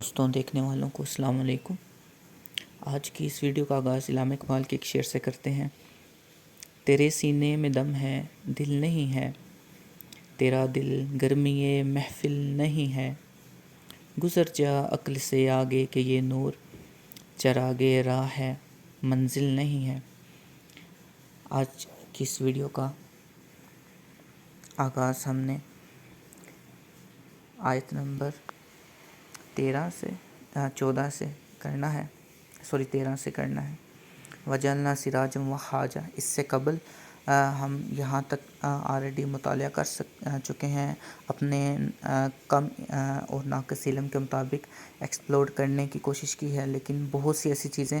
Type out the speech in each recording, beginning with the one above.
دوستوں دیکھنے والوں کو السلام علیکم۔ آج کی اس ویڈیو کا آغاز علامہ اقبال کے ایک شعر سے کرتے ہیں۔ تیرے سینے میں دم ہے دل نہیں ہے، تیرا دل گرمی محفل نہیں ہے، گزر جا عقل سے آگے کہ یہ نور چراغے راہ ہے منزل نہیں ہے۔ آج کی اس ویڈیو کا آغاز ہم نے آیت نمبر 13 سے کرنا ہے 13 سے کرنا ہے۔ وجعلنا سراجا وہاجا، اس سے قبل ہم یہاں تک آلریڈی مطالعہ کر چکے ہیں، اپنے کم اور ناقص علم کے مطابق ایکسپلور کرنے کی کوشش کی ہے، لیکن بہت سی ایسی چیزیں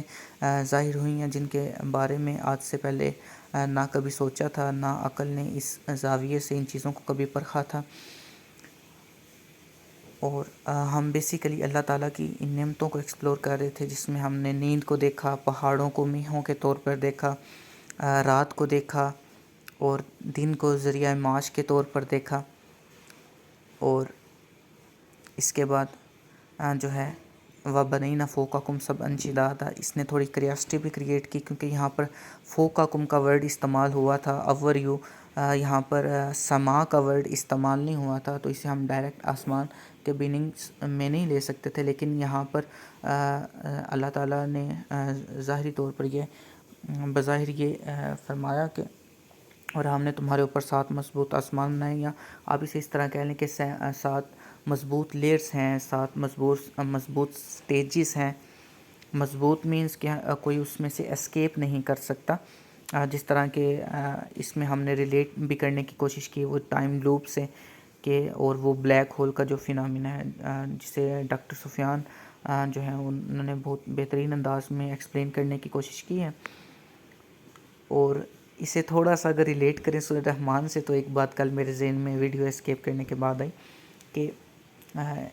ظاہر ہوئی ہیں جن کے بارے میں آج سے پہلے نہ کبھی سوچا تھا، نہ عقل نے اس زاویے سے ان چیزوں کو کبھی پرکھا تھا۔ اور ہم بیسیکلی اللہ تعالیٰ کی ان نعمتوں کو ایکسپلور کر رہے تھے، جس میں ہم نے نیند کو دیکھا، پہاڑوں کو میخوں کے طور پر دیکھا، رات کو دیکھا اور دن کو ذریعہ معاش کے طور پر دیکھا۔ اور اس کے بعد جو ہے وَبَنَيْنَا فَوْقَكُمْ سَبْعًا شِدَادًا، اس نے تھوڑی کریاسٹی بھی کریٹ کی، کیونکہ یہاں پر فوقکم کا ورڈ استعمال ہوا تھا، اوور یو، یہاں پر سما کا ورڈ استعمال نہیں ہوا تھا، تو اسے ہم ڈائریکٹ آسمان کے میننگس میں نہیں لے سکتے تھے، لیکن یہاں پر اللہ تعالیٰ نے ظاہری طور پر بظاہر یہ فرمایا کہ اور ہم نے تمہارے اوپر 7 مضبوط آسمان بنائے، یا آپ اسے اس طرح کہہ لیں کہ 7 مضبوط لیئرز ہیں، 7 مضبوط سٹیجز ہیں۔ مضبوط مینز کہ کوئی اس میں سے اسکیپ نہیں کر سکتا، جس طرح کہ اس میں ہم نے ریلیٹ بھی کرنے کی کوشش کی وہ ٹائم لوپ سے، کہ اور وہ بلیک ہول کا جو فینامنا ہے، جسے ڈاکٹر سفیان جو ہے انہوں نے بہت بہترین انداز میں ایکسپلین کرنے کی کوشش کی ہے۔ اور اسے تھوڑا سا اگر ریلیٹ کریں سورۃ رحمان سے، تو ایک بات کل میرے ذہن میں ویڈیو اسکیپ کرنے کے بعد آئی کہ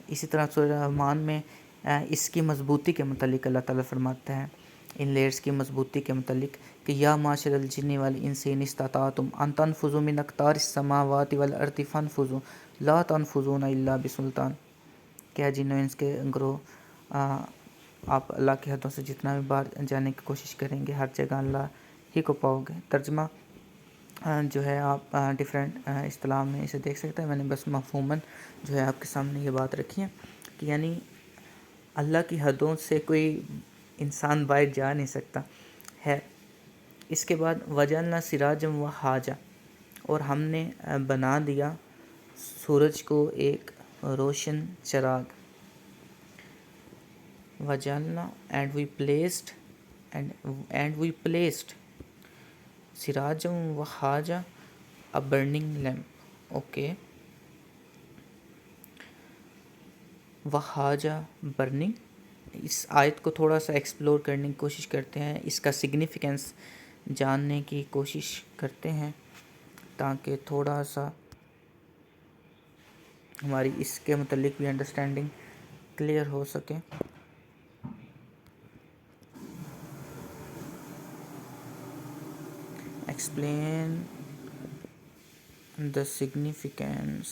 اسی طرح سورۃ رحمان میں اس کی مضبوطی کے متعلق اللہ تعالیٰ فرماتا ہے، ان لیئرز کی مضبوطی کے متعلق کہ یا معاشر الجن والانس ان استطعتم ان تنفذوا من اقطار السماوات والارض فانفذوا لا تنفذون الا بسلطان، کیا جن و انس کے گروہ آپ اللہ کی حدوں سے جتنا بھی باہر جانے کی کوشش کریں گے، ہر جگہ اللہ ہی کو پاؤ گے۔ ترجمہ جو ہے آپ ڈیفرنٹ اصطلاح میں اسے دیکھ سکتے ہیں، میں نے بس مفہوماً جو ہے آپ کے سامنے یہ بات رکھی ہے کہ یعنی اللہ کی حدوں سے کوئی انسان باہر جا نہیں سکتا ہے۔ اس کے بعد وجعلنا سراجا وہاجا، اور ہم نے بنا دیا سورج کو ایک روشن چراغ۔ وجعلنا اینڈ وی پلیسڈ سراجا وہاجا a burning lamp، اوکے، وہاجا برننگ۔ اس آیت کو تھوڑا سا ایکسپلور کرنے کی کوشش کرتے ہیں، اس کا سگنیفیکنس جاننے کی کوشش کرتے ہیں، تاکہ تھوڑا سا ہماری اس کے متعلق بھی انڈرسٹینڈنگ کلیئر ہو سکے۔ Explain the significance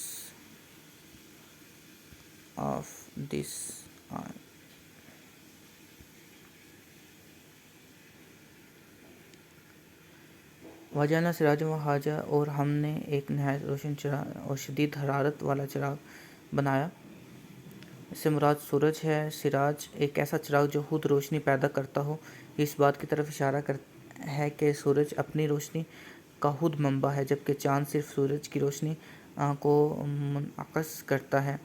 of this ayah۔ وجعلنا سراجا وہاجا، اور ہم نے ایک نہایت روشن چراغ اور شدید حرارت والا چراغ بنایا۔ اس سے مراد سورج ہے۔ سراج ایک ایسا چراغ جو خود روشنی پیدا کرتا ہو، اس بات کی طرف اشارہ ہے کہ سورج اپنی روشنی کا خود منبع ہے، جبکہ چاند صرف سورج کی روشنی کو منعکس کرتا ہے۔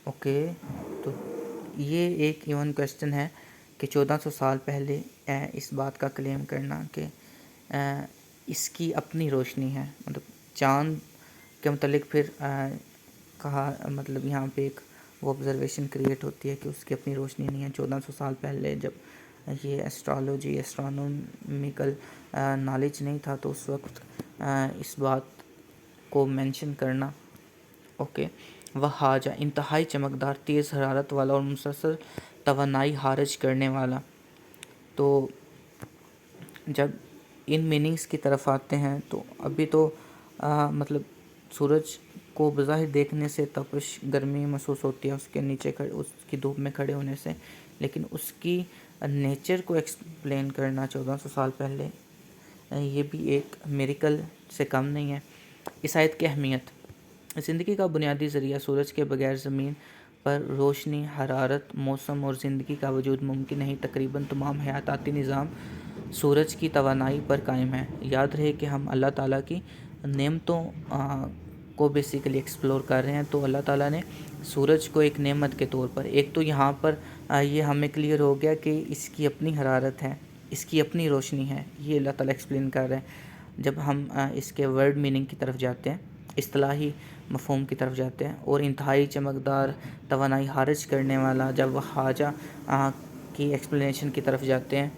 اوکے، تو یہ ایک ایون کویسچن ہے کہ 1400 سال پہلے اس بات کا کلیم کرنا کہ اس کی اپنی روشنی ہے، مطلب چاند کے متعلق پھر کہا، مطلب یہاں پہ ایک وہ آبزرویشن کریٹ ہوتی ہے کہ اس کی اپنی روشنی نہیں ہے۔ 1400 سال پہلے جب یہ ایسٹرالوجی، ایسٹرونومیکل نالج نہیں تھا، تو اس وقت اس بات کو مینشن کرنا۔ اوکے، وہاجا انتہائی چمکدار، تیز حرارت والا اور مسلسل توانائی خارج کرنے والا۔ تو جب ان میننگز کی طرف آتے ہیں تو ابھی تو مطلب سورج کو بظاہر دیکھنے سے تپش گرمی محسوس ہوتی ہے اس کے نیچے اس کی دھوپ میں کھڑے ہونے سے، لیکن اس کی نیچر کو ایکسپلین کرنا 1400 سال پہلے یہ بھی ایک میریکل سے کم نہیں ہے۔ اس آیت کی اہمیت: زندگی کا بنیادی ذریعہ سورج کے بغیر زمین پر روشنی، حرارت، موسم اور زندگی کا وجود ممکن نہیں۔ تقریباً تمام حیاتیاتی نظام سورج کی توانائی پر قائم ہے۔ یاد رہے کہ ہم اللہ تعالیٰ کی نعمتوں کو بیسیکلی ایکسپلور کر رہے ہیں، تو اللہ تعالیٰ نے سورج کو ایک نعمت کے طور پر، ایک تو یہاں پر یہ ہمیں کلیئر ہو گیا کہ اس کی اپنی حرارت ہے، اس کی اپنی روشنی ہے، یہ اللہ تعالیٰ ایکسپلین کر رہے ہیں۔ جب ہم اس کے ورڈ میننگ کی طرف جاتے ہیں، اصطلاحی مفہوم کی طرف جاتے ہیں، اور انتہائی چمکدار توانائی خارج کرنے والا جب وہ حاجہ کی ایکسپلینیشن کی طرف جاتے ہیں،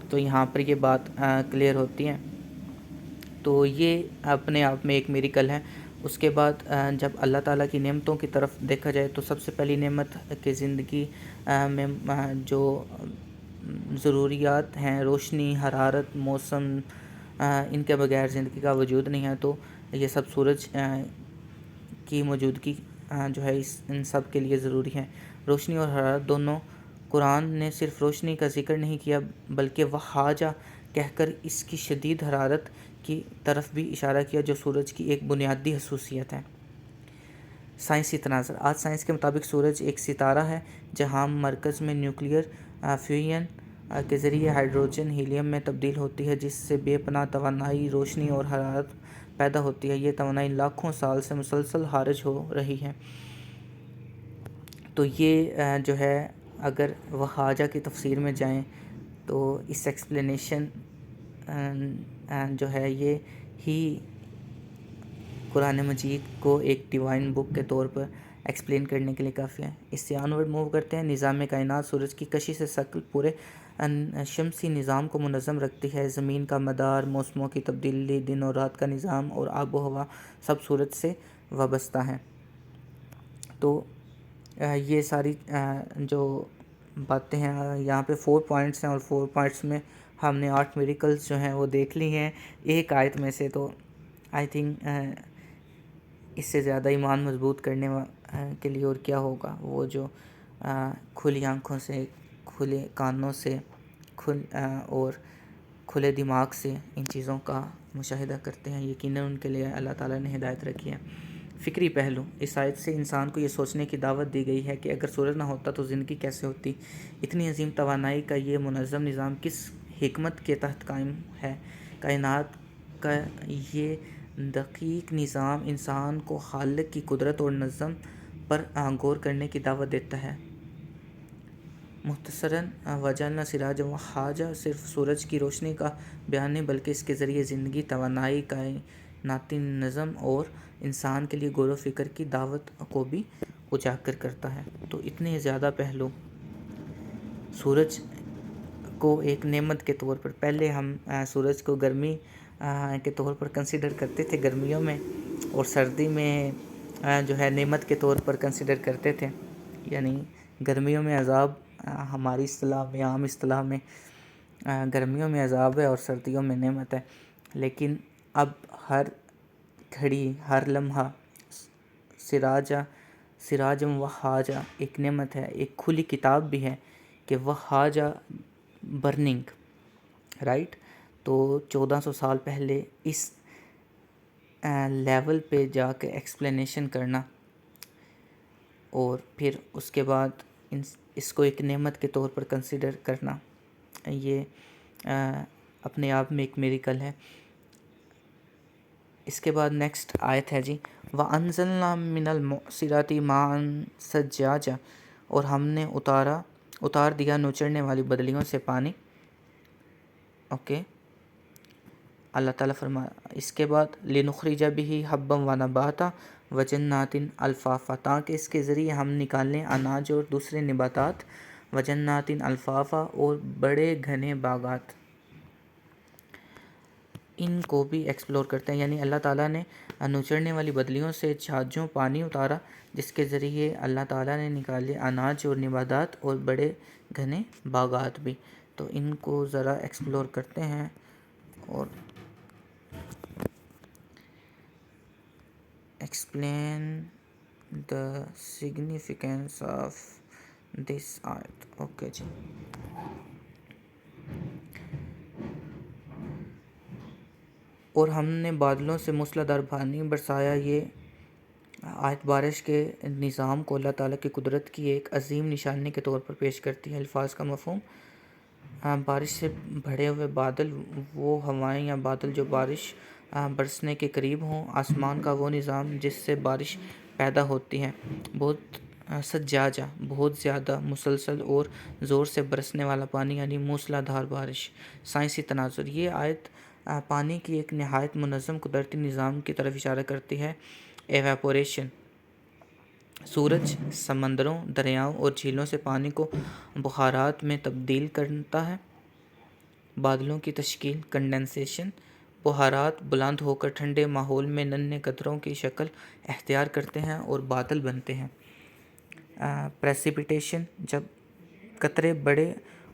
تو یہاں پر یہ بات کلیئر ہوتی ہے۔ تو یہ اپنے آپ میں ایک میریکل ہے۔ اس کے بعد جب اللہ تعالیٰ کی نعمتوں کی طرف دیکھا جائے تو سب سے پہلی نعمت کہ زندگی میں جو ضروریات ہیں، روشنی، حرارت، موسم، ان کے بغیر زندگی کا وجود نہیں ہے، تو یہ سب سورج کی موجودگی جو ہے ان سب کے لیے ضروری ہے۔ روشنی اور حرارت دونوں، قرآن نے صرف روشنی کا ذکر نہیں کیا بلکہ وحاجہ کہہ کر اس کی شدید حرارت کی طرف بھی اشارہ کیا، جو سورج کی ایک بنیادی خصوصیت ہے۔ سائنسی تناظر: آج سائنس کے مطابق سورج ایک ستارہ ہے جہاں مرکز میں نیوکلیئر فیوژن کے ذریعے ہائیڈروجن ہیلیم میں تبدیل ہوتی ہے، جس سے بے پناہ توانائی، روشنی اور حرارت پیدا ہوتی ہے۔ یہ توانائی لاکھوں سال سے مسلسل خارج ہو رہی ہے۔ تو یہ جو ہے، اگر وحاجہ کی تفسیر میں جائیں تو اس ایکسپلینیشن جو ہے یہ ہی قرآن مجید کو ایک ڈیوائن بک کے طور پر ایکسپلین کرنے کے لیے کافی ہے۔ اس سے آن ورڈ موو کرتے ہیں۔ نظام کائنات: سورج کی کشش سے شکل پورے شمسی نظام کو منظم رکھتی ہے۔ زمین کا مدار، موسموں کی تبدیلی، دن اور رات کا نظام اور آب و ہوا سب سورج سے وابستہ ہیں۔ تو یہ ساری جو باتیں ہیں، یہاں پہ 4 پوائنٹس ہیں، اور 4 پوائنٹس میں ہم نے 8 میریکلز جو ہیں وہ دیکھ لی ہیں ایک آیت میں سے۔ تو آئی تھنک اس سے زیادہ ایمان مضبوط کرنے کے لیے اور کیا ہوگا، وہ جو کھلی آنکھوں سے، کھلے کانوں سے اور کھلے دماغ سے ان چیزوں کا مشاہدہ کرتے ہیں۔ یقیناً ان کے لیے اللہ تعالیٰ نے ہدایت رکھی ہے۔ فکری پہلو: اس آیت سے انسان کو یہ سوچنے کی دعوت دی گئی ہے کہ اگر سورج نہ ہوتا تو زندگی کیسے ہوتی۔ اتنی عظیم توانائی کا یہ منظم نظام کس حکمت کے تحت قائم ہے؟ کائنات کا یہ دقیق نظام انسان کو خالق کی قدرت اور نظم پر غور کرنے کی دعوت دیتا ہے۔ مختصراً، وجعلنا سراجا وہاجا صرف سورج کی روشنی کا بیان نہیں بلکہ اس کے ذریعے زندگی، توانائی، کائناتی نظم اور انسان کے لیے غور و فکر کی دعوت کو بھی اجاگر کرتا ہے۔ تو اتنے زیادہ پہلو سورج کو ایک نعمت کے طور پر، پہلے ہم سورج کو گرمی کے طور پر کنسیڈر کرتے تھے گرمیوں میں، اور سردی میں جو ہے نعمت کے طور پر کنسیڈر کرتے تھے، یعنی گرمیوں میں عذاب، ہماری اصطلاح میں، عام اصطلاح میں گرمیوں میں عذاب ہے اور سردیوں میں نعمت ہے۔ لیکن اب ہر گھڑی، ہر لمحہ سراجم وہاجا ایک نعمت ہے، ایک کھلی کتاب بھی ہے کہ وہاجا برننگ، رائٹ۔ تو 1400 سال پہلے اس لیول پہ جا کے ایکسپلینیشن کرنا، اور پھر اس کے بعد اس کو ایک نعمت کے طور پر کنسیڈر کرنا، یہ اپنے آپ میں ایک میریکل ہے۔ اس کے بعد نیکسٹ آیت ہے جی، وَأَنزَلْنَا مِنَ الْمُعْصِرَاتِ مَاءً ثَجَّاجًا، اور ہم نے اتار دیا نچوڑنے والی بدلیوں سے پانی۔ اوکے، اللہ تعالیٰ فرمایا اس کے بعد لِنُخْرِجَ بِهِ حَبًّا وَنَبَاتًا وَجَنَّاتٍ أَلْفَافًا، تاکہ اس کے ذریعے ہم نکالیں اناج اور دوسرے نباتات، وَجَنَّاتٍ أَلْفَافًا، اور بڑے گھنے باغات۔ ان کو بھی ایکسپلور کرتے ہیں، یعنی اللہ تعالیٰ نے نچوڑنے والی بدلیوں سے چھاجوں پانی اتارا، جس کے ذریعے اللہ تعالیٰ نے نکالے اناج اور نباتات اور بڑے گھنے باغات بھی۔ تو ان کو ذرا ایکسپلور کرتے ہیں، اور explain the significance of this ayat. Okay جی. اور ہم نے بادلوں سے موسلادھار پانی برسایا. یہ آیت بارش کے نظام کو اللہ تعالیٰ کی قدرت کی ایک عظیم نشانی کے طور پر پیش کرتی ہے. الفاظ کا مفہوم: بارش سے بھرے ہوئے بادل وہ ہوائیں یا بادل جو بارش برسنے کے قریب ہوں. آسمان کا وہ نظام جس سے بارش پیدا ہوتی ہے. بہت سجاجہ، بہت زیادہ، مسلسل اور زور سے برسنے والا پانی یعنی موسلادھار بارش. سائنسی تناظر: یہ آیت پانی کی ایک نہایت منظم قدرتی نظام کی طرف اشارہ کرتی ہے. ایواپوریشن: سورج سمندروں، دریاؤں اور جھیلوں سے پانی کو بخارات میں تبدیل کرتا ہے. بادلوں کی تشکیل: کنڈنسیشن: بخارات بلند ہو کر ٹھنڈے ماحول میں ننھے قطروں کی شکل اختیار کرتے ہیں اور بادل بنتے ہیں. پریسیپیٹیشن: جب قطرے بڑے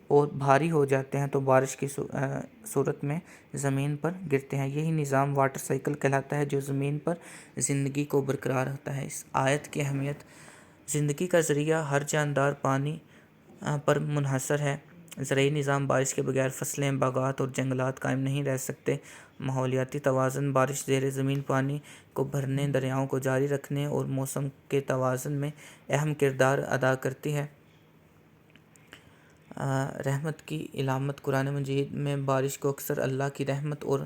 اور بھاری ہو جاتے ہیں تو بارش کی صورت میں زمین پر گرتے ہیں. یہی نظام واٹر سائیکل کہلاتا ہے جو زمین پر زندگی کو برقرار رکھتا ہے. اس آیت کی اہمیت: زندگی کا ذریعہ ہر جاندار پانی پر منحصر ہے. زرعی نظام: بارش کے بغیر فصلیں، باغات اور جنگلات قائم نہیں رہ سکتے. ماحولیاتی توازن: بارش زیر زمین پانی کو بھرنے، دریاؤں کو جاری رکھنے اور موسم کے توازن میں اہم کردار ادا کرتی ہے. رحمت کی علامت: قرآن مجید میں بارش کو اکثر اللہ کی رحمت اور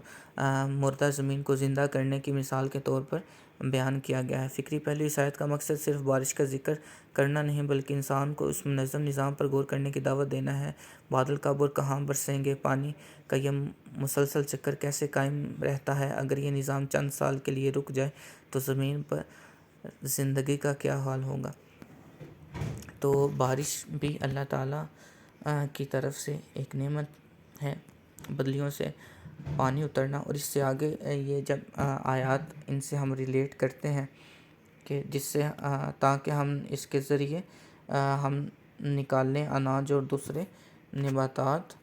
مردہ زمین کو زندہ کرنے کی مثال کے طور پر بیان کیا گیا ہے. فکری پہلو: اس آیت کا مقصد صرف بارش کا ذکر کرنا نہیں بلکہ انسان کو اس منظم نظام پر غور کرنے کی دعوت دینا ہے. بادل کب اور کہاں برسیں گے؟ پانی کا یہ مسلسل چکر کیسے قائم رہتا ہے؟ اگر یہ نظام چند سال کے لیے رک جائے تو زمین پر زندگی کا کیا حال ہوگا؟ تو بارش بھی اللہ تعالیٰ کی طرف سے ایک نعمت ہے. بدلیوں سے پانی اترنا، اور اس سے آگے یہ جب آیات ان سے ہم ریلیٹ کرتے ہیں کہ جس سے تاکہ ہم اس کے ذریعے ہم نکال لیں اناج اور دوسرے نباتات.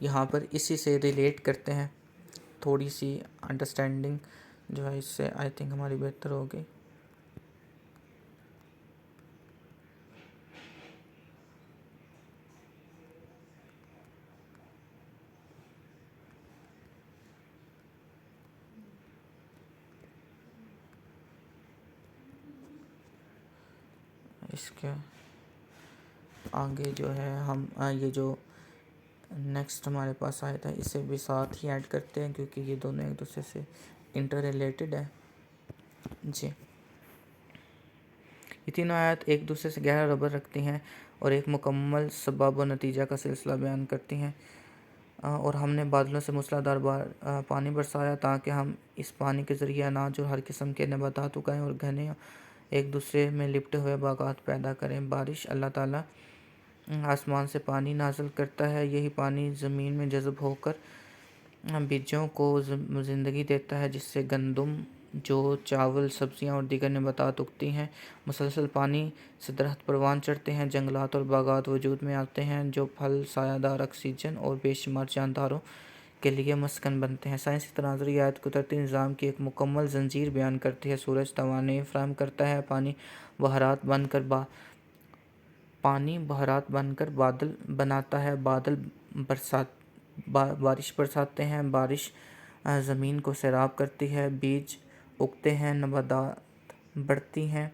یہاں پر اسی سے ریلیٹ کرتے ہیں. تھوڑی سی انڈرسٹینڈنگ جو ہے اس سے آئی تھنک ہماری بہتر ہوگی. اس کے آگے جو ہے ہم یہ جو نیکسٹ ہمارے پاس آیا تھا اسے بھی ساتھ ہی ایڈ کرتے ہیں کیونکہ یہ دونوں ایک دوسرے سے انٹر ریلیٹڈ ہے. جی، یہ تینوں آیات ایک دوسرے سے گہرا ربط رکھتی ہیں اور ایک مکمل سبب و نتیجہ کا سلسلہ بیان کرتی ہیں. اور ہم نے بادلوں سے موسلادھار پانی برسایا تاکہ ہم اس پانی کے ذریعے اناج اور ہر قسم کے نباتات اگائیں اور گھنے ایک دوسرے میں لپٹے ہوئے باغات پیدا کریں. بارش: اللہ تعالیٰ آسمان سے پانی نازل کرتا ہے. یہی پانی زمین میں جذب ہو کر بیجوں کو زندگی دیتا ہے جس سے گندم، جو، چاول، سبزیاں اور دیگر نباتات اگتی ہیں. مسلسل پانی سے درخت پروان چڑھتے ہیں، جنگلات اور باغات وجود میں آتے ہیں جو پھل، سایہ دار، آکسیجن اور بے شمار جانداروں کے لیے مسکن بنتے ہیں. سائنسی تناظر: یہ آیت قدرتی نظام کی ایک مکمل زنجیر بیان کرتی ہے. سورج توانائی فراہم کرتا ہے، پانی بخارات بن کر بادل بناتا ہے، بادل بارش برساتے ہیں، بارش زمین کو سیراب کرتی ہے، بیج اگتے ہیں، نباتات بڑھتی ہیں،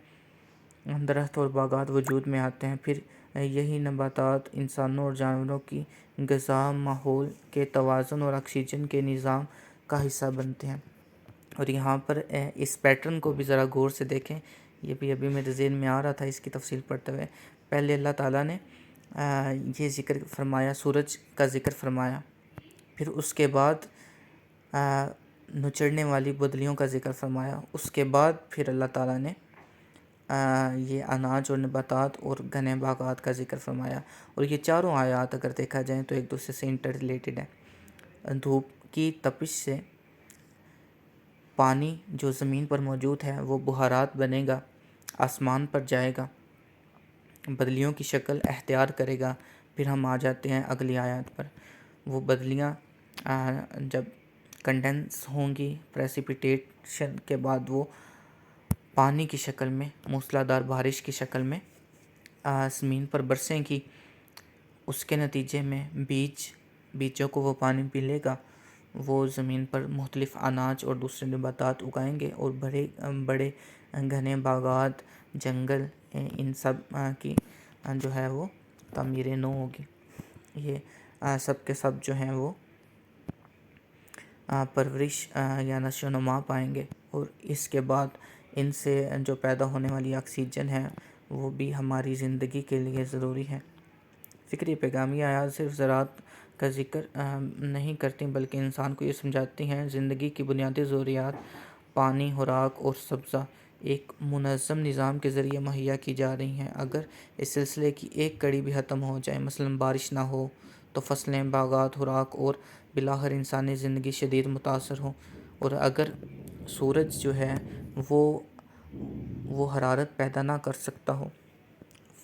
درخت اور باغات وجود میں آتے ہیں. پھر یہی نباتات انسانوں اور جانوروں کی غذا، ماحول کے توازن اور آکسیجن کے نظام کا حصہ بنتے ہیں. اور یہاں پر اس پیٹرن کو بھی ذرا غور سے دیکھیں. یہ بھی ابھی میرے ذہن میں آ رہا تھا اس کی تفصیل پڑھتے ہوئے. پہلے اللہ تعالیٰ نے یہ ذکر فرمایا، سورج کا ذکر فرمایا، پھر اس کے بعد نچڑنے والی بدلیوں کا ذکر فرمایا، اس کے بعد پھر اللہ تعالیٰ نے یہ اناج اور نباتات اور گھنے باغات کا ذکر فرمایا. اور یہ چاروں آیات اگر دیکھا جائیں تو ایک دوسرے سے انٹر ریلیٹڈ ہیں. دھوپ کی تپش سے پانی جو زمین پر موجود ہے وہ بخارات بنے گا، آسمان پر جائے گا، بدلیوں کی شکل اختیار کرے گا. پھر ہم آ جاتے ہیں اگلی آیات پر. وہ بدلیاں جب کنڈنس ہوں گی، پریسیپیٹیشن کے بعد وہ پانی کی شکل میں، موسلادھار بارش کی شکل میں زمین پر برسیں گی۔ اس کے نتیجے میں بیجوں کو وہ پانی پی لے گا، وہ زمین پر مختلف اناج اور دوسرے نباتات اگائیں گے، اور بڑے بڑے گھنے باغات، جنگل، ان سب کی جو ہے وہ تعمیر نو ہوگی۔ یہ سب کے سب جو ہیں وہ پرورش یا نشو و نما پائیں گے، اور اس کے بعد ان سے جو پیدا ہونے والی آکسیجن ہے وہ بھی ہماری زندگی کے لیے ضروری ہے۔ فکری پیغامی آیات صرف زراعت کا ذکر نہیں کرتی بلکہ انسان کو یہ سمجھاتی ہیں زندگی کی بنیادی ضروریات پانی، خوراک اور سبزہ ایک منظم نظام کے ذریعے مہیا کی جا رہی ہیں۔ اگر اس سلسلے کی ایک کڑی بھی ختم ہو جائے، مثلا بارش نہ ہو، تو فصلیں، باغات، خوراک اور بالآخر انسانی زندگی شدید متاثر ہو۔ اور اگر سورج جو ہے وہ حرارت پیدا نہ کر سکتا ہو،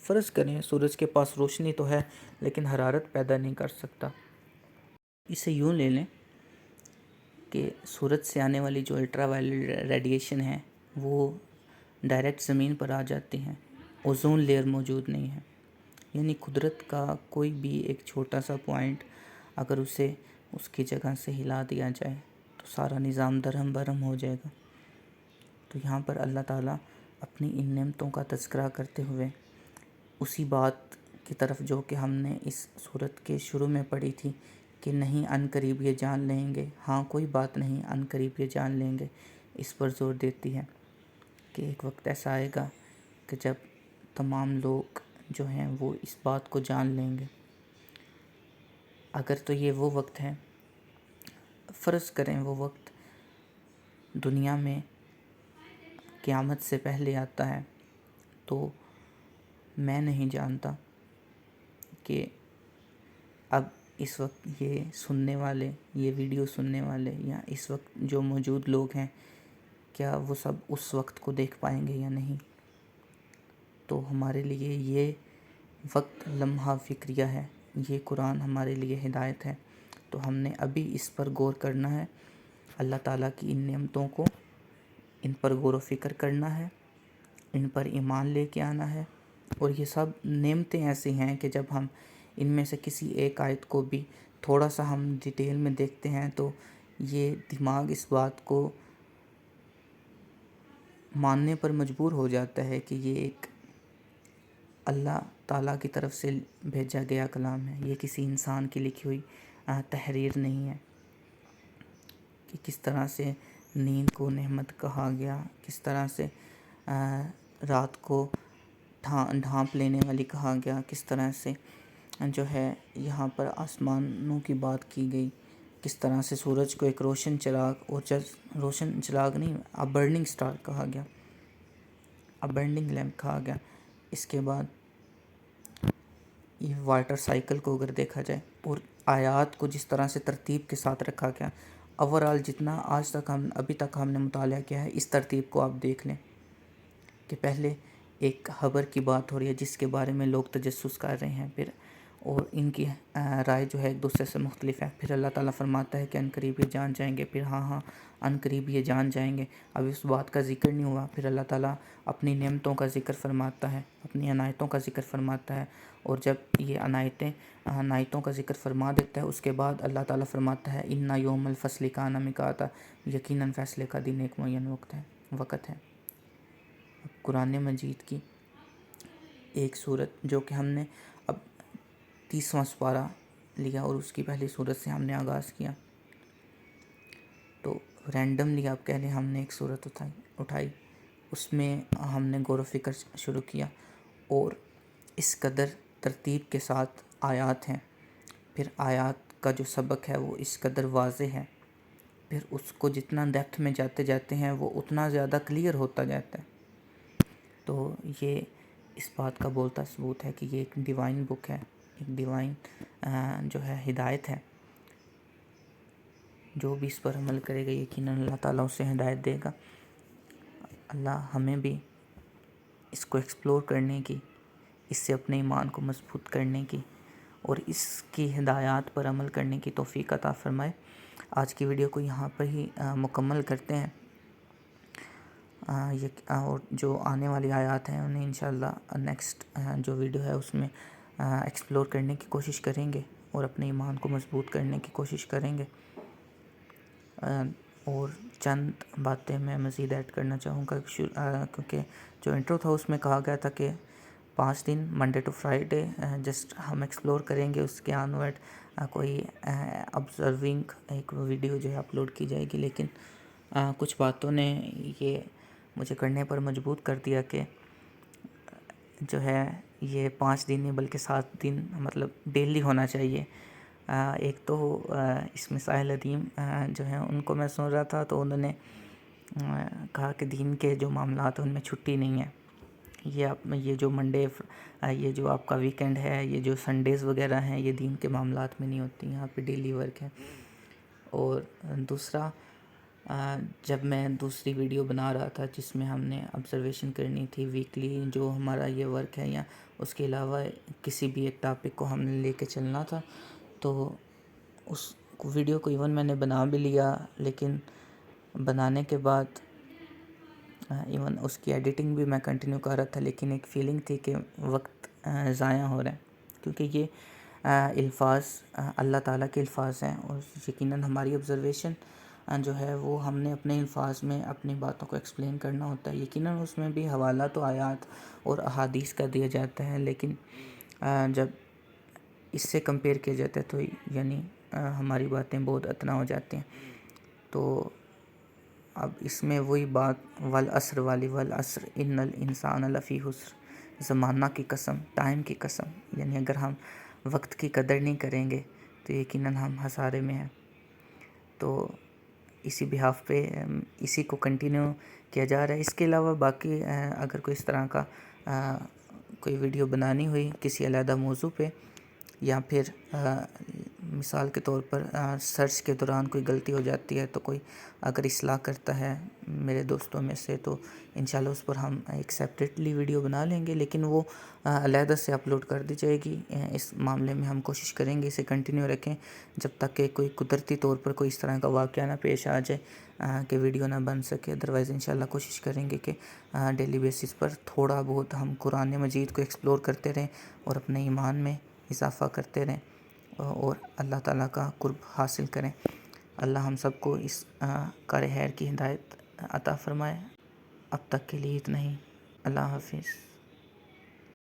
فرض کریں سورج کے پاس روشنی تو ہے لیکن حرارت پیدا نہیں کر سکتا، اسے یوں لے لیں کہ سورج سے آنے والی جو الٹرا وائلیٹ ریڈیشن ہے وہ ڈائریکٹ زمین پر آ جاتی ہیں، اوزون لیئر موجود نہیں ہے، یعنی قدرت کا کوئی بھی ایک چھوٹا سا پوائنٹ اگر اسے اس کی جگہ سے ہلا دیا جائے تو سارا نظام درہم برہم ہو جائے گا۔ تو یہاں پر اللہ تعالیٰ اپنی ان نعمتوں کا تذکرہ کرتے ہوئے اسی بات کی طرف جو کہ ہم نے اس سورت کے شروع میں پڑھی تھی کہ نہیں عن قریب یہ جان لیں گے، ہاں کوئی بات نہیں عن قریب یہ جان لیں گے، اس پر زور دیتی ہے کہ ایک وقت ایسا آئے گا کہ جب تمام لوگ جو ہیں وہ اس بات کو جان لیں گے۔ اگر تو یہ وہ وقت ہے، فرض کریں وہ وقت دنیا میں قیامت سے پہلے آتا ہے، تو میں نہیں جانتا کہ اب اس وقت یہ سننے والے، یہ ویڈیو سننے والے یا اس وقت جو موجود لوگ ہیں، کیا وہ سب اس وقت کو دیکھ پائیں گے یا نہیں۔ تو ہمارے لیے یہ وقت لمحہ فکریہ ہے، یہ قرآن ہمارے لیے ہدایت ہے، تو ہم نے ابھی اس پر غور کرنا ہے، اللہ تعالیٰ کی ان نعمتوں کو، ان پر غور و فکر کرنا ہے، ان پر ایمان لے کے آنا ہے۔ اور یہ سب نعمتیں ایسی ہیں کہ جب ہم ان میں سے کسی ایک آیت کو بھی تھوڑا سا ہم ڈیٹیل میں دیکھتے ہیں تو یہ دماغ اس بات کو ماننے پر مجبور ہو جاتا ہے کہ یہ ایک اللہ تعالیٰ کی طرف سے بھیجا گیا کلام ہے، یہ کسی انسان کی لکھی ہوئی تحریر نہیں ہے۔ کہ کس طرح سے نیند کو نعمت کہا گیا، کس طرح سے رات کو ڈھانپ لینے والی کہا گیا، کس طرح سے جو ہے یہاں پر آسمانوں کی بات کی گئی، کس طرح سے سورج کو ایک روشن چراغ، اور روشن چراغ نہیں، برننگ سٹار کہا گیا، برننگ لیمپ کہا گیا۔ اس کے بعد یہ واٹر سائیکل کو اگر دیکھا جائے اور آیات کو جس طرح سے ترتیب کے ساتھ رکھا گیا، اوورآل جتنا آج تک ابھی تک ہم نے مطالعہ کیا ہے، اس ترتیب کو آپ دیکھ لیں کہ پہلے ایک خبر کی بات ہو رہی ہے جس کے بارے میں لوگ تجسس کر رہے ہیں، پھر اور ان کی رائے جو ہے ایک دوسرے سے مختلف ہے، پھر اللہ تعالیٰ فرماتا ہے کہ عن قریب یہ جان جائیں گے، پھر ہاں عن قریب یہ جان جائیں گے، اب اس بات کا ذکر نہیں ہوا، پھر اللہ تعالیٰ اپنی نعمتوں کا ذکر فرماتا ہے، اپنی عنایتوں کا ذکر فرماتا ہے، اور جب یہ عنایتوں کا ذکر فرما دیتا ہے اس کے بعد اللہ تعالیٰ فرماتا ہے اِنَّ یوم الفصل کان میقاتا، یقیناً فیصلے کا دن ایک معین وقت ہے۔ قرآن مجید کی ایک صورت جو کہ ہم نے اب 30واں سپارہ لیا اور اس کی پہلی صورت سے ہم نے آغاز کیا، تو رینڈملی آپ کہہ لیں ہم نے ایک صورت اٹھائی، اس میں ہم نے غور و فکر شروع کیا، اور اس قدر ترتیب کے ساتھ آیات ہیں، پھر آیات کا جو سبق ہے وہ اس قدر واضح ہے، پھر اس کو جتنا ڈیپتھ میں جاتے جاتے ہیں وہ اتنا زیادہ کلیئر ہوتا جاتا ہے۔ تو یہ اس بات کا بولتا ثبوت ہے کہ یہ ایک ڈیوائن بک ہے، ایک ڈیوائن جو ہے ہدایت ہے، جو بھی اس پر عمل کرے گا یقیناً اللہ تعالیٰ اسے ہدایت دے گا۔ اللہ ہمیں بھی اس کو ایکسپلور کرنے کی، اس سے اپنے ایمان کو مضبوط کرنے کی اور اس کی ہدایات پر عمل کرنے کی توفیق عطا فرمائے۔ آج کی ویڈیو کو یہاں پر ہی مکمل کرتے ہیں، اور جو آنے والی آیات ہیں انہیں انشاءاللہ نیکسٹ جو ویڈیو ہے اس میں ایکسپلور کرنے کی کوشش کریں گے اور اپنے ایمان کو مضبوط کرنے کی کوشش کریں گے۔ اور چند باتیں میں مزید ایڈ کرنا چاہوں گا، کیونکہ جو انٹرو تھا اس میں کہا گیا تھا کہ 5 دن منڈے ٹو فرائیڈے جسٹ ہم ایکسپلور کریں گے، اس کے آنورڈ کوئی آبزرونگ ایک ویڈیو جو ہے اپلوڈ کی جائے گی، لیکن کچھ باتوں نے یہ مجھے کرنے پر مجبور کر دیا کہ جو ہے یہ 5 دن نہیں بلکہ 7 دن مطلب ڈیلی ہونا چاہیے۔ ایک تو اس میں ساحل ندیم جو ہیں ان کو میں سن رہا تھا تو انہوں نے کہا کہ دین کے جو معاملات ہیں ان میں چھٹی نہیں ہے، یہ جو منڈے، یہ جو آپ کا ویکنڈ ہے، یہ جو سنڈیز وغیرہ ہیں، یہ دین کے معاملات میں نہیں ہوتی، یہاں پہ ڈیلی ورک ہے۔ اور دوسرا، جب میں دوسری ویڈیو بنا رہا تھا جس میں ہم نے آبزرویشن کرنی تھی ویکلی جو ہمارا یہ ورک ہے، یا اس کے علاوہ کسی بھی ایک ٹاپک کو ہم نے لے کے چلنا تھا، تو اس ویڈیو کو ایون میں نے بنا بھی لیا، لیکن بنانے کے بعد ایون اس کی ایڈیٹنگ بھی میں کنٹینیو کر رہا تھا، لیکن ایک فیلنگ تھی کہ وقت ضائع ہو رہا ہے، کیونکہ یہ الفاظ اللہ تعالیٰ کے الفاظ ہیں، اور یقیناً ہماری آبزرویشن جو ہے وہ ہم نے اپنے الفاظ میں اپنی باتوں کو ایکسپلین کرنا ہوتا ہے۔ یقیناً اس میں بھی حوالہ تو آیات اور احادیث کا دیا جاتا ہے، لیکن جب اس سے کمپیئر کیا جاتا ہے تو یعنی ہماری باتیں بہت ادنا ہو جاتی ہیں۔ تو اب اس میں وہی بات والعصر والی، والعصر ان الانسان لفی خسر، زمانہ کی قسم، ٹائم کی قسم، یعنی اگر ہم وقت کی قدر نہیں کریں گے تو یقیناً ہم خسارے میں ہیں۔ تو اسی بہاف پہ اسی کو کنٹینیو کیا جا رہا ہے۔ اس کے علاوہ باقی اگر کوئی اس طرح کا کوئی ویڈیو بنانی ہوئی کسی علیحدہ موضوع پہ، یا پھر مثال کے طور پر سرچ کے دوران کوئی غلطی ہو جاتی ہے تو کوئی اگر اصلاح کرتا ہے میرے دوستوں میں سے، تو انشاءاللہ اس پر ہم ایک سیپریٹلی ویڈیو بنا لیں گے، لیکن وہ علیحدہ سے اپلوڈ کر دی جائے گی۔ اس معاملے میں ہم کوشش کریں گے اسے کنٹینیو رکھیں جب تک کہ کوئی قدرتی طور پر کوئی اس طرح کا واقعہ نہ پیش آ جائے کہ ویڈیو نہ بن سکے۔ ادروائز انشاءاللہ کوشش کریں گے کہ ڈیلی بیسس پر تھوڑا بہت ہم قرآن مجید کو ایکسپلور کرتے رہیں اور اپنے ایمان میں اضافہ کرتے رہیں اور اللہ تعالیٰ کا قرب حاصل کریں۔ اللہ ہم سب کو اس کار خیر کی ہدایت عطا فرمائے۔ اب تک کے لیے اتنا ہی۔ اللہ حافظ۔